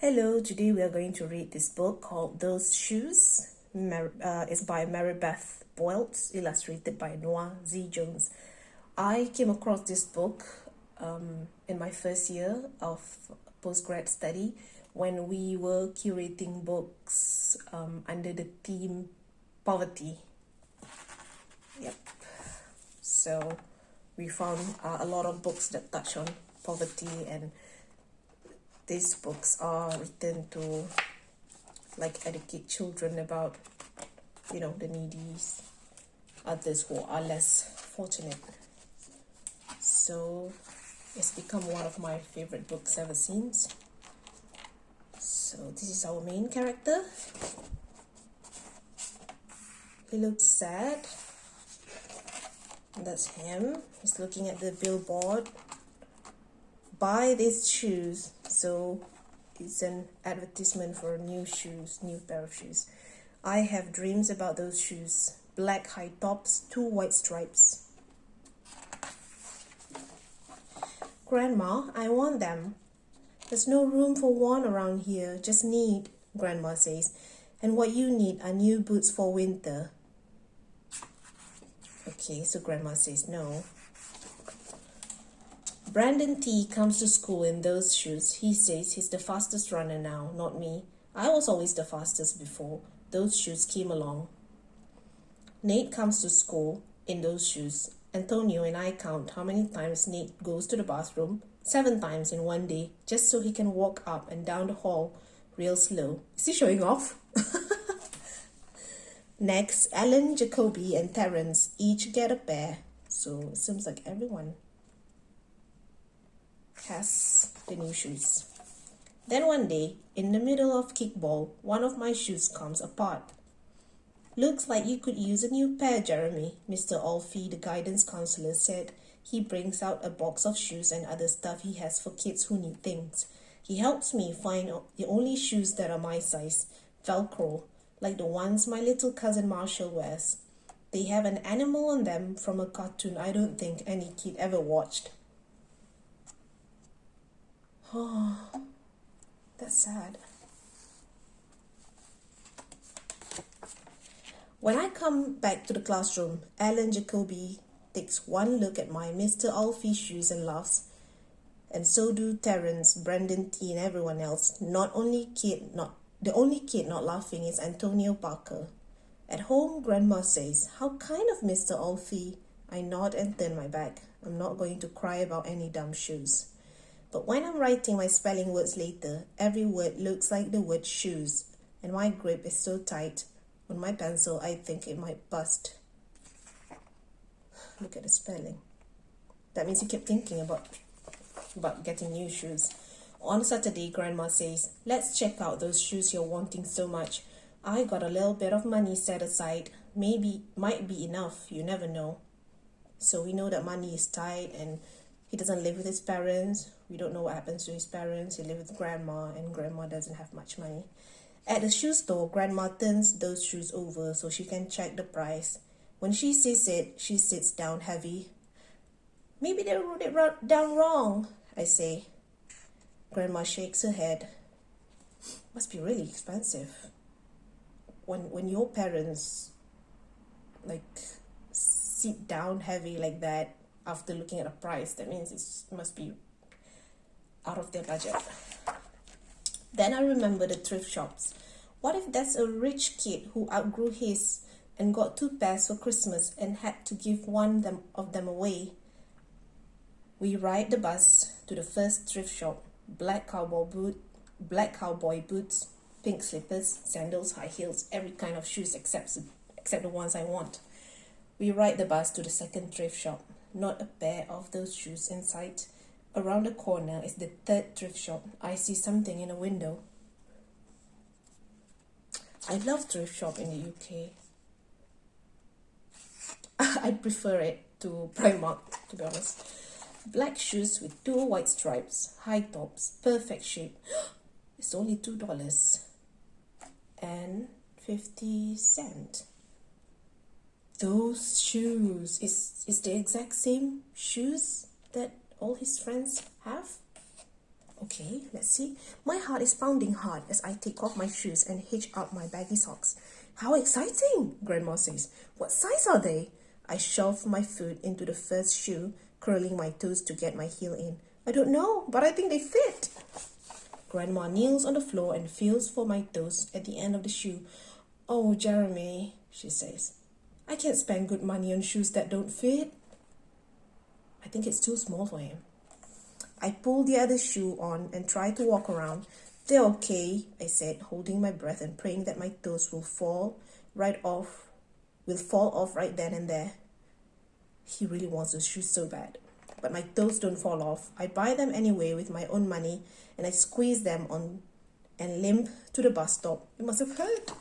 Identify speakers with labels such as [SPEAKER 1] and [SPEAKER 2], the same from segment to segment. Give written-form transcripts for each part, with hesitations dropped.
[SPEAKER 1] Hello, today we are going to read this book called Those Shoes. It's by Maribeth Boelts, illustrated by Noah Z. Jones. I came across this book in my first year of postgrad study when we were curating books under the theme poverty. Yep. So we found a lot of books that touch on poverty, and these books are written to educate children about the needy, others who are less fortunate. So it's become one of my favorite books ever since. So this is our main character. He looks sad. That's him. He's looking at the billboard. Buy these shoes. So it's an advertisement for new pair of shoes. I have dreams about those shoes. Black high tops, 2 white stripes. Grandma, I want them. There's no room for one around here. Just need, Grandma says. And what you need are new boots for winter. Okay, so Grandma says no. Brandon T comes to school in those shoes. He says he's the fastest runner now, not me. I was always the fastest before those shoes came along. Nate comes to school in those shoes. Antonio and I count how many times Nate goes to the bathroom. 7 times in one day, just so he can walk up and down the hall real slow. Is he showing off? Next, Alan, Jacoby, and Terrence each get a pair. So it seems like everyone has the new shoes. Then one day, in the middle of kickball, one of my shoes comes apart. Looks like you could use a new pair, Jeremy, Mr. Alfie, the guidance counselor, said. He brings out a box of shoes and other stuff he has for kids who need things. He helps me find the only shoes that are my size, Velcro, like the ones my little cousin Marshall wears. They have an animal on them from a cartoon I don't think any kid ever watched. Oh, that's sad. When I come back to the classroom, Alan Jacoby takes one look at my Mr. Alfie shoes and laughs. And so do Terrence, Brandon T, and everyone else. The only kid not laughing is Antonio Parker. At home, Grandma says, "How kind of Mr. Alfie." I nod and turn my back. I'm not going to cry about any dumb shoes. But when I'm writing my spelling words later, every word looks like the word shoes, and my grip is so tight on my pencil I think it might bust. Look at the spelling. That means you keep thinking about getting new shoes. On Saturday, Grandma says, "Let's check out those shoes you're wanting so much. I got a little bit of money set aside. Might be enough, you never know." So we know that money is tight, and he doesn't live with his parents. We don't know what happens to his parents. He lives with Grandma, and Grandma doesn't have much money. At the shoe store, Grandma turns those shoes over so she can check the price. When she sees it, she sits down heavy. "Maybe they wrote it down wrong," I say. Grandma shakes her head. Must be really expensive. When your parents sit down heavy like that after looking at a price, that means it must be out of their budget. Then I remember the thrift shops. What if that's a rich kid who outgrew his and got 2 pairs for Christmas and had to give one of them away? We ride the bus to the first thrift shop. Black cowboy boots, pink slippers, sandals, high heels, every kind of shoes except the ones I want. We ride the bus to the second thrift shop. Not a pair of those shoes in sight. Around the corner is the third thrift shop. I see something in a window. I love thrift shop in the UK. I prefer it to Primark, to be honest. Black shoes with 2 white stripes, high tops, perfect shape. It's only $2.50. Those shoes is the exact same shoes that all his friends have? Okay, let's see. My heart is pounding hard as I take off my shoes and hitch up my baggy socks. How exciting, Grandma says. What size are they? I shove my foot into the first shoe, curling my toes to get my heel in. I don't know, but I think they fit. Grandma kneels on the floor and feels for my toes at the end of the shoe. Oh, Jeremy, she says. I can't spend good money on shoes that don't fit. I think it's too small for him. I pull the other shoe on and try to walk around. They're okay, I said, holding my breath and praying that my toes will fall off right then and there. He really wants those shoes so bad. But my toes don't fall off. I buy them anyway with my own money and I squeeze them on and limp to the bus stop. It must have hurt.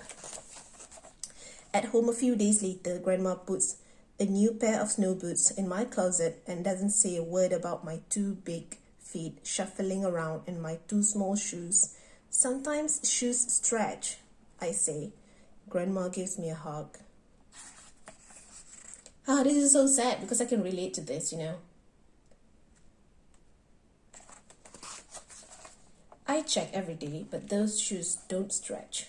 [SPEAKER 1] At home a few days later, Grandma puts a new pair of snow boots in my closet and doesn't say a word about my two big feet shuffling around in my two small shoes. Sometimes shoes stretch, I say. Grandma gives me a hug. This is so sad because I can relate to this, I check every day, but those shoes don't stretch.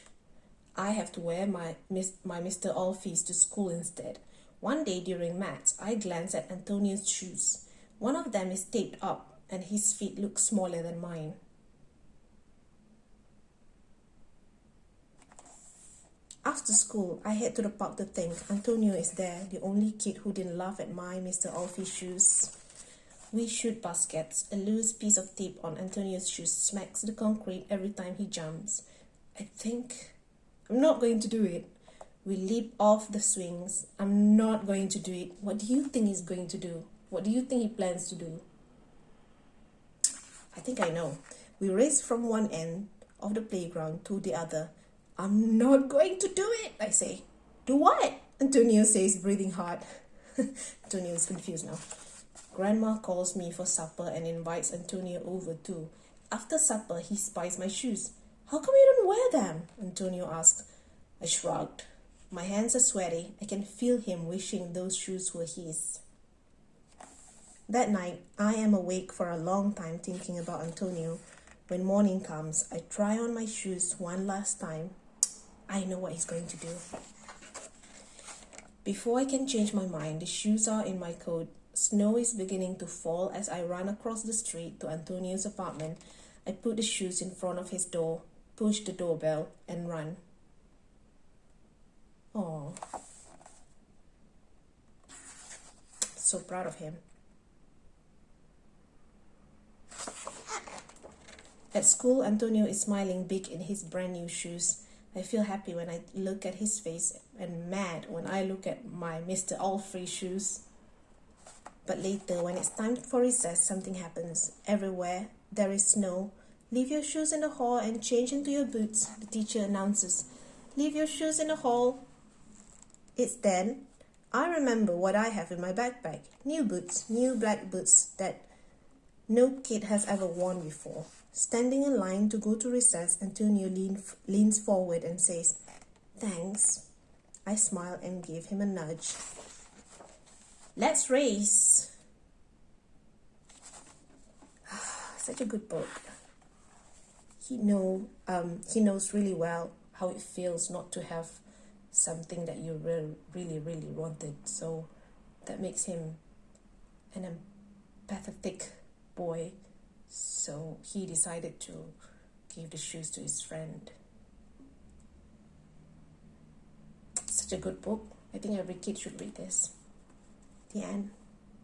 [SPEAKER 1] I have to wear my Mr. Alfie's to school instead. One day during maths, I glance at Antonio's shoes. One of them is taped up and his feet look smaller than mine. After school, I head to the park to think Antonio is there, the only kid who didn't laugh at my Mr. Alfie's shoes. We shoot baskets. A loose piece of tape on Antonio's shoes smacks the concrete every time he jumps. I think I'm not going to do it. We leap off the swings. I'm not going to do it. What do you think he's going to do? What do you think he plans to do? I think I know. We race from one end of the playground to the other. I'm not going to do it, I say. Do what? Antonio says, breathing hard. Antonio is confused now. Grandma calls me for supper and invites Antonio over too. After supper, he spies my shoes. How come you don't wear them? Antonio asked. I shrugged. My hands are sweaty. I can feel him wishing those shoes were his. That night, I am awake for a long time thinking about Antonio. When morning comes, I try on my shoes one last time. I know what he's going to do. Before I can change my mind, the shoes are in my coat. Snow is beginning to fall as I run across the street to Antonio's apartment. I put the shoes in front of his door, push the doorbell, and run. Oh, so proud of him. At school, Antonio is smiling big in his brand new shoes. I feel happy when I look at his face and mad when I look at my Mr. Alfie shoes. But later, when it's time for recess, something happens. Everywhere there is snow. Leave your shoes in the hall and change into your boots, the teacher announces. Leave your shoes in the hall. It's then I remember what I have in my backpack. New boots, new black boots that no kid has ever worn before. Standing in line to go to recess, Antonio leans forward and says, "Thanks." I smile and give him a nudge. Let's race. Such a good book. He knows really well how it feels not to have something that you really wanted. So that makes him an empathetic boy. So he decided to give the shoes to his friend. Such a good book. I think every kid should read this. The end.